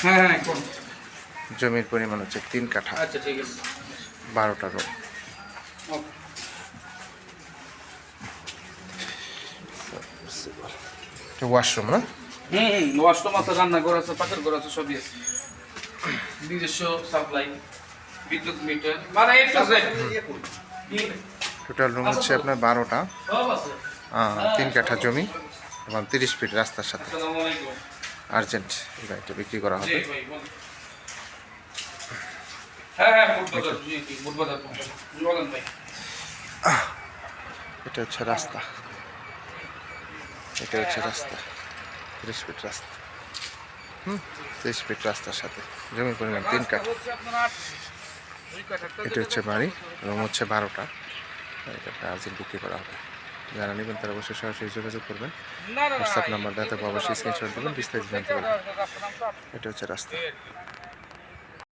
হ্যাঁ হ্যাঁ কোন জমির পরিমাণ হচ্ছে 3 কাঠা। আচ্ছা ঠিক আছে 12টা রুম। ওকে ওয়াশরুম না? ওয়াশরুম আছে, রান্নাঘর আছে, পাকের ঘর আছে, সবই আছে। নিজস্ব সাপ্লাই, বিদ্যুৎ মিটার, মানে এ টু জেড। টোটাল রুম হচ্ছে আপনার 12টা, সব আছে। 3 কাঠা জমি এবং 30 ফিট রাস্তার সাথে। আসসালামু আলাইকুম। আর্জেন্ট এই বাড়িটা বিক্রি করা জি হবে। ভাই বলেন। হ্যাঁ হ্যাঁ বুটবাজার, জি জি বুটবাজার বলেন ভাই। এটা হচ্ছে রাস্তা, এটা হচ্ছে রাস্তা, 30 ফিট রাস্তা। 30 ফিট রাস্তার সাথে জমির পরিমাণ 3 কাঠা। এটা হচ্ছে বাড়ি, রুম হচ্ছে 12টা। এটা আর্জেন্ট বিক্রি করা হবে। যারা নেবেন তারা অবশ্যই সরাসরি যোগাযোগ করবেন। হোয়াটসঅ্যাপ নাম্বার দেওয়া থাকবে, অবশ্যই স্ক্রিনশট দেবেন, বিস্তারিত জানতে পারবেন। এটা হচ্ছে রাস্তা।